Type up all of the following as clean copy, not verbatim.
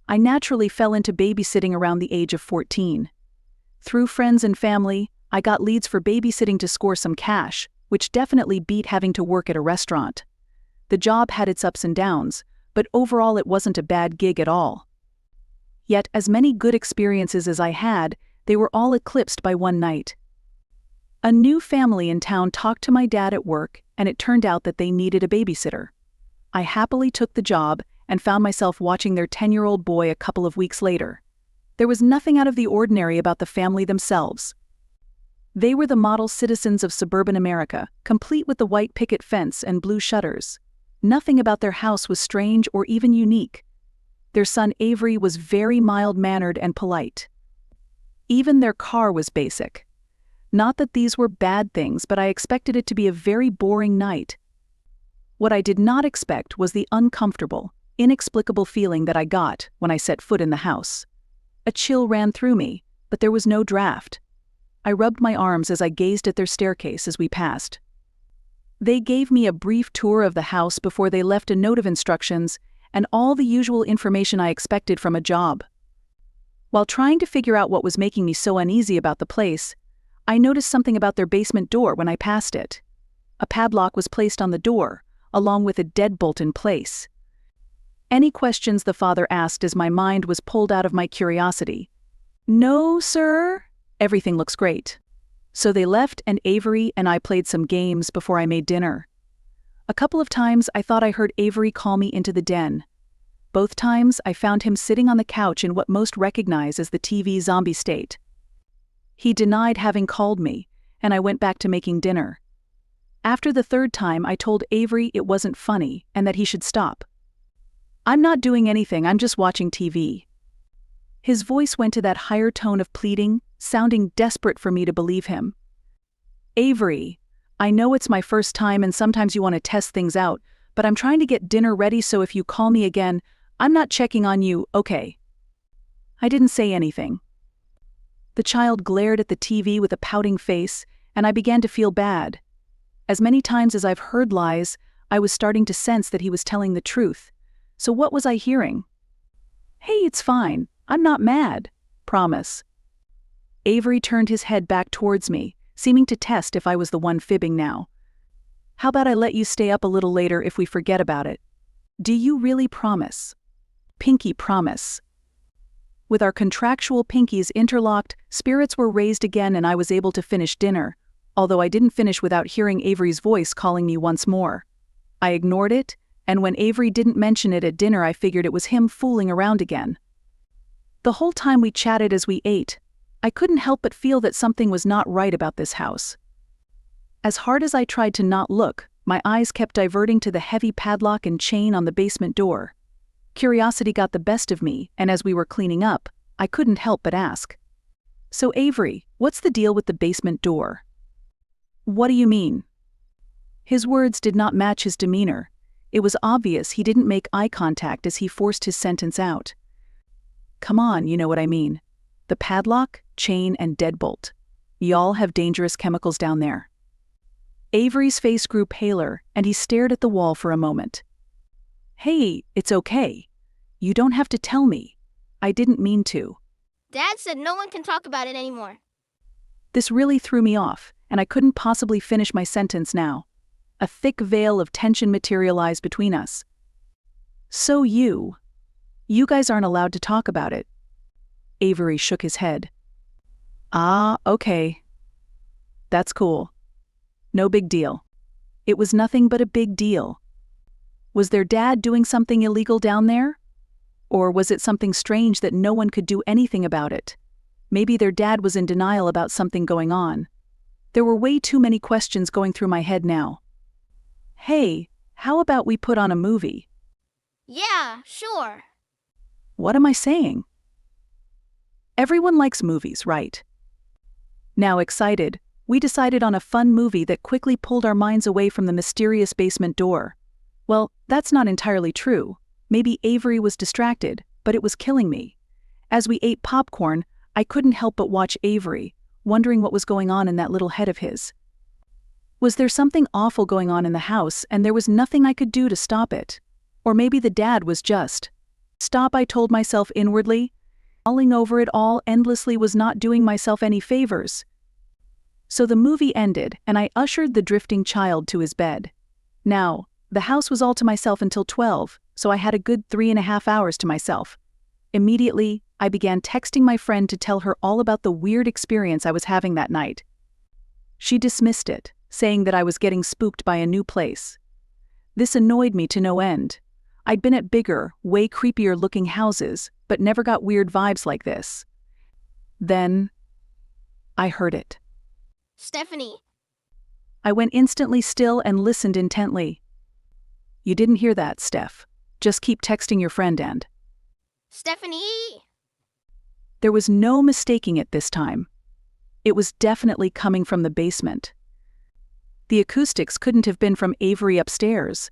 I naturally fell into babysitting around the age of 14. Through friends and family, I got leads for babysitting to score some cash, which definitely beat having to work at a restaurant. The job had its ups and downs, but overall it wasn't a bad gig at all. Yet, as many good experiences as I had, they were all eclipsed by one night. A new family in town talked to my dad at work, and it turned out that they needed a babysitter. I happily took the job and found myself watching their 10-year-old boy a couple of weeks later. There was nothing out of the ordinary about the family themselves. They were the model citizens of suburban America, complete with the white picket fence and blue shutters. Nothing about their house was strange or even unique. Their son Avery was very mild-mannered and polite. Even their car was basic. Not that these were bad things, but I expected it to be a very boring night. What I did not expect was the uncomfortable, inexplicable feeling that I got when I set foot in the house. A chill ran through me, but there was no draft. I rubbed my arms as I gazed at their staircase as we passed. They gave me a brief tour of the house before they left a note of instructions and all the usual information I expected from a job. While trying to figure out what was making me so uneasy about the place, I noticed something about their basement door when I passed it. A padlock was placed on the door, along with a deadbolt in place. Any questions the father asked as my mind was pulled out of my curiosity. "No, sir. Everything looks great." So they left, and Avery and I played some games before I made dinner. A couple of times I thought I heard Avery call me into the den. Both times I found him sitting on the couch in what most recognize as the TV zombie state. He denied having called me, and I went back to making dinner. After the third time, I told Avery it wasn't funny and that he should stop. "I'm not doing anything, I'm just watching TV." His voice went to that higher tone of pleading, sounding desperate for me to believe him. "Avery, I know it's my first time and sometimes you want to test things out, but I'm trying to get dinner ready, so if you call me again, I'm not checking on you, okay?" I didn't say anything. The child glared at the TV with a pouting face, and I began to feel bad. As many times as I've heard lies, I was starting to sense that he was telling the truth. So what was I hearing? "Hey, it's fine. I'm not mad. Promise." Avery turned his head back towards me, seeming to test if I was the one fibbing now. "How about I let you stay up a little later if we forget about it? Do you really promise?" Pinky promise. With our contractual pinkies interlocked, spirits were raised again and I was able to finish dinner, although I didn't finish without hearing Avery's voice calling me once more. I ignored it, and when Avery didn't mention it at dinner, I figured it was him fooling around again. The whole time we chatted as we ate, I couldn't help but feel that something was not right about this house. As hard as I tried to not look, my eyes kept diverting to the heavy padlock and chain on the basement door. Curiosity got the best of me, and as we were cleaning up, I couldn't help but ask, "So Avery, what's the deal with the basement door?" "What do you mean?" His words did not match his demeanor. It was obvious he didn't make eye contact as he forced his sentence out. "Come on, you know what I mean. The padlock, chain, and deadbolt. Y'all have dangerous chemicals down there." Avery's face grew paler, and he stared at the wall for a moment. "Hey, it's okay. You don't have to tell me. I didn't mean to." Dad said no one can talk about it anymore. This really threw me off, and I couldn't possibly finish my sentence now. A thick veil of tension materialized between us. "So you guys aren't allowed to talk about it." Avery shook his head. "Ah, okay. That's cool. No big deal." It was nothing but a big deal. Was their dad doing something illegal down there? Or was it something strange that no one could do anything about it? Maybe their dad was in denial about something going on. There were way too many questions going through my head now. "Hey, how about we put on a movie?" "Yeah, sure." What am I saying? Everyone likes movies, right? Now excited, we decided on a fun movie that quickly pulled our minds away from the mysterious basement door. Well, that's not entirely true. Maybe Avery was distracted, but it was killing me. As we ate popcorn, I couldn't help but watch Avery, wondering what was going on in that little head of his. Was there something awful going on in the house and there was nothing I could do to stop it? Or maybe the dad was just Stop, I told myself inwardly. Mulling over it all endlessly was not doing myself any favors. So the movie ended, and I ushered the drifting child to his bed. Now, the house was all to myself until 12, so I had a good 3.5 hours to myself. Immediately, I began texting my friend to tell her all about the weird experience I was having that night. She dismissed it, saying that I was getting spooked by a new place. This annoyed me to no end. I'd been at bigger, way creepier-looking houses, but never got weird vibes like this. Then, I heard it. Stephanie. I went instantly still and listened intently. You didn't hear that, Steph. Just keep texting your friend and... Stephanie! There was no mistaking it this time. It was definitely coming from the basement. The acoustics couldn't have been from Avery upstairs.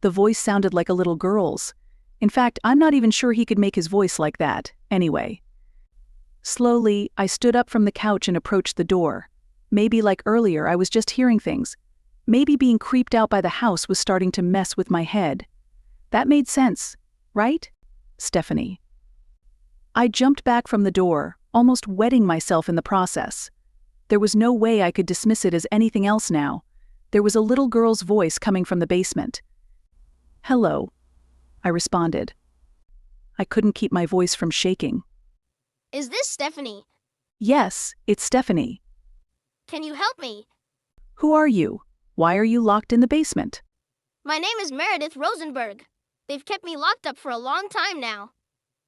The voice sounded like a little girl's. In fact, I'm not even sure he could make his voice like that, anyway. Slowly, I stood up from the couch and approached the door. Maybe like earlier, I was just hearing things. Maybe being creeped out by the house was starting to mess with my head. That made sense, right, Stephanie? I jumped back from the door, almost wetting myself in the process. There was no way I could dismiss it as anything else now. There was a little girl's voice coming from the basement. Hello, I responded. I couldn't keep my voice from shaking. Is this Stephanie? Yes, it's Stephanie. Can you help me? Who are you? Why are you locked in the basement? My name is Meredith Rosenberg. They've kept me locked up for a long time now.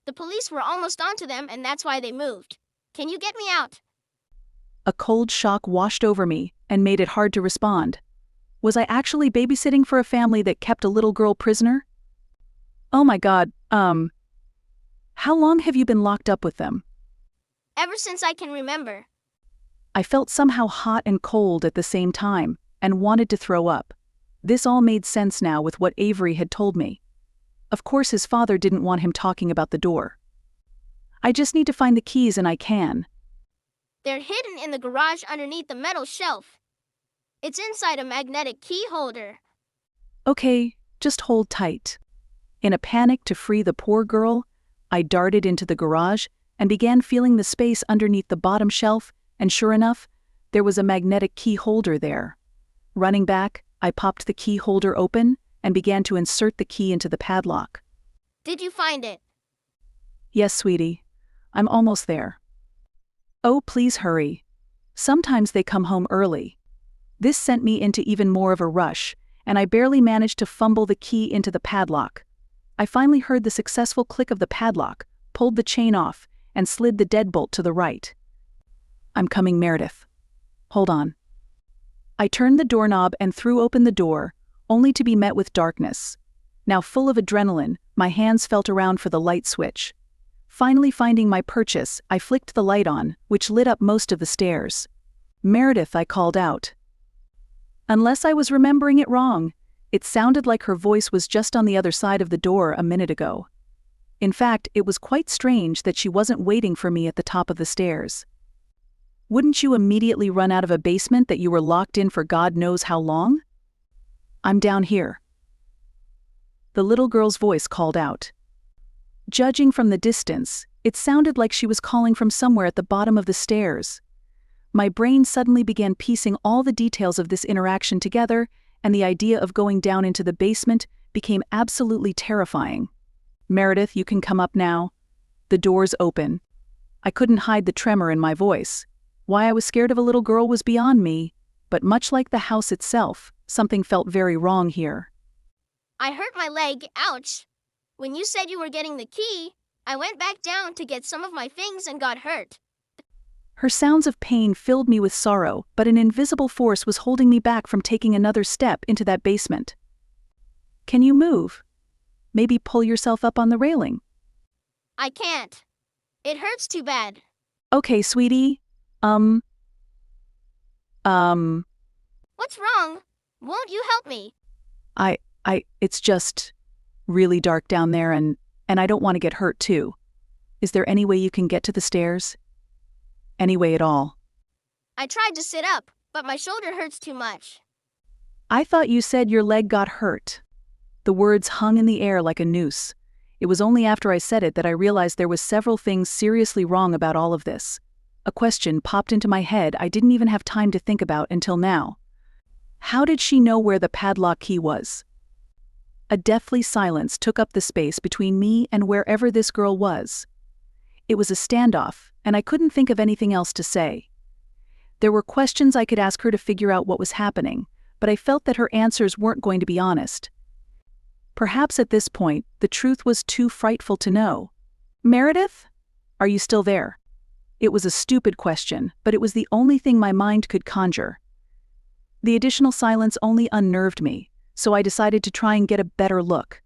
The police were almost onto them, and that's why they moved. Can you get me out? A cold shock washed over me and made it hard to respond. Was I actually babysitting for a family that kept a little girl prisoner? Oh my God, how long have you been locked up with them? Ever since I can remember. I felt somehow hot and cold at the same time, and wanted to throw up. This all made sense now with what Avery had told me. Of course his father didn't want him talking about the door. I just need to find the keys and I can. They're hidden in the garage underneath the metal shelf. It's inside a magnetic key holder. Okay, just hold tight. In a panic to free the poor girl, I darted into the garage and began feeling the space underneath the bottom shelf, and sure enough, there was a magnetic key holder there. Running back, I popped the key holder open and began to insert the key into the padlock. Did you find it? Yes, sweetie. I'm almost there. Oh, please hurry. Sometimes they come home early. This sent me into even more of a rush, and I barely managed to fumble the key into the padlock. I finally heard the successful click of the padlock, pulled the chain off, and slid the deadbolt to the right. I'm coming, Meredith. Hold on. I turned the doorknob and threw open the door, only to be met with darkness. Now full of adrenaline, my hands felt around for the light switch. Finally finding my purchase, I flicked the light on, which lit up most of the stairs. Meredith, I called out. Unless I was remembering it wrong, it sounded like her voice was just on the other side of the door a minute ago. In fact, it was quite strange that she wasn't waiting for me at the top of the stairs. Wouldn't you immediately run out of a basement that you were locked in for God knows how long? I'm down here. The little girl's voice called out. Judging from the distance, it sounded like she was calling from somewhere at the bottom of the stairs. My brain suddenly began piecing all the details of this interaction together, and the idea of going down into the basement became absolutely terrifying. Meredith, you can come up now. The door's open. I couldn't hide the tremor in my voice. Why I was scared of a little girl was beyond me, but much like the house itself, something felt very wrong here. I hurt my leg, ouch. When you said you were getting the key, I went back down to get some of my things and got hurt. Her sounds of pain filled me with sorrow, but an invisible force was holding me back from taking another step into that basement. Can you move? Maybe pull yourself up on the railing. I can't. It hurts too bad. Okay, sweetie. What's wrong? Won't you help me? It's just really dark down there and I don't want to get hurt too. Is there any way you can get to the stairs? Any way at all? I tried to sit up, but my shoulder hurts too much. I thought you said your leg got hurt. The words hung in the air like a noose. It was only after I said it that I realized there was several things seriously wrong about all of this. A question popped into my head I didn't even have time to think about until now. How did she know where the padlock key was? A deathly silence took up the space between me and wherever this girl was. It was a standoff, and I couldn't think of anything else to say. There were questions I could ask her to figure out what was happening, but I felt that her answers weren't going to be honest. Perhaps at this point, the truth was too frightful to know. "Meredith? Are you still there?" It was a stupid question, but it was the only thing my mind could conjure. The additional silence only unnerved me, so I decided to try and get a better look.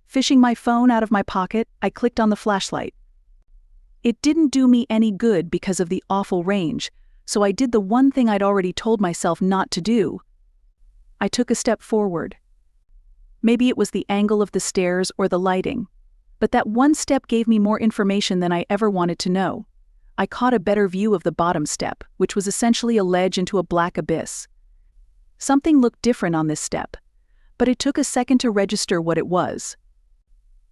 Fishing my phone out of my pocket, I clicked on the flashlight. It didn't do me any good because of the awful range, so I did the one thing I'd already told myself not to do. I took a step forward. Maybe it was the angle of the stairs or the lighting, but that one step gave me more information than I ever wanted to know. I caught a better view of the bottom step, which was essentially a ledge into a black abyss. Something looked different on this step, but it took a second to register what it was.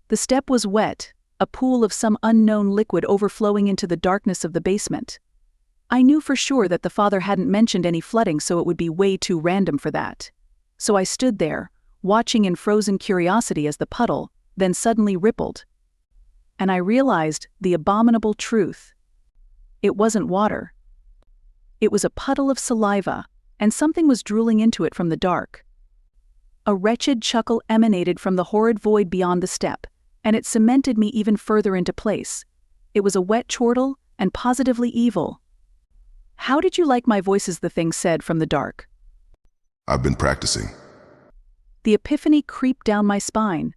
The step was wet, a pool of some unknown liquid overflowing into the darkness of the basement. I knew for sure that the father hadn't mentioned any flooding, so it would be way too random for that. So I stood there, watching in frozen curiosity as the puddle then suddenly rippled. And I realized the abominable truth. It wasn't water. It was a puddle of saliva, and something was drooling into it from the dark. A wretched chuckle emanated from the horrid void beyond the step, and it cemented me even further into place. It was a wet chortle, and positively evil. "How did you like my voices?" the thing said from the dark. "I've been practicing." The epiphany creeped down my spine.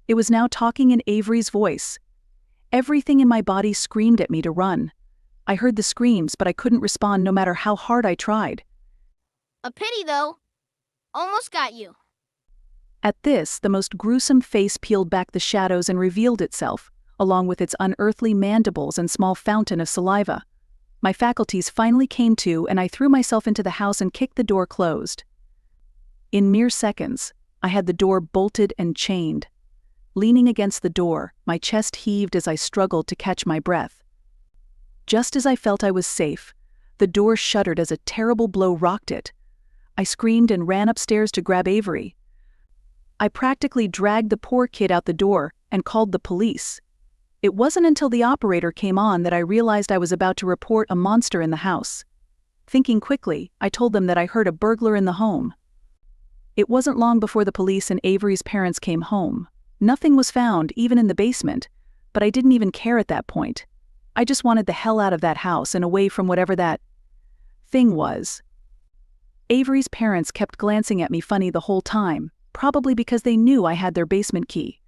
It was now talking in Avery's voice. Everything in my body screamed at me to run. I heard the screams, but I couldn't respond no matter how hard I tried. A pity, though. Almost got you. At this, the most gruesome face peeled back the shadows and revealed itself, along with its unearthly mandibles and small fountain of saliva. My faculties finally came to, and I threw myself into the house and kicked the door closed. In mere seconds, I had the door bolted and chained. Leaning against the door, my chest heaved as I struggled to catch my breath. Just as I felt I was safe, the door shuddered as a terrible blow rocked it. I screamed and ran upstairs to grab Avery. I practically dragged the poor kid out the door and called the police. It wasn't until the operator came on that I realized I was about to report a monster in the house. Thinking quickly, I told them that I heard a burglar in the home. It wasn't long before the police and Avery's parents came home. Nothing was found, even in the basement, but I didn't even care at that point. I just wanted the hell out of that house and away from whatever that thing was. Avery's parents kept glancing at me funny the whole time, probably because they knew I had their basement key.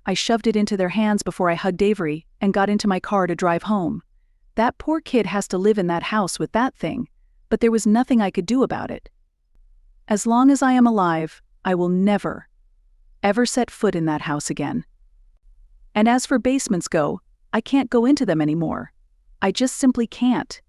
I shoved it into their hands before I hugged Avery and got into my car to drive home. That poor kid has to live in that house with that thing, but there was nothing I could do about it. As long as I am alive, I will never, ever set foot in that house again. And as for basements go, I can't go into them anymore. I just simply can't.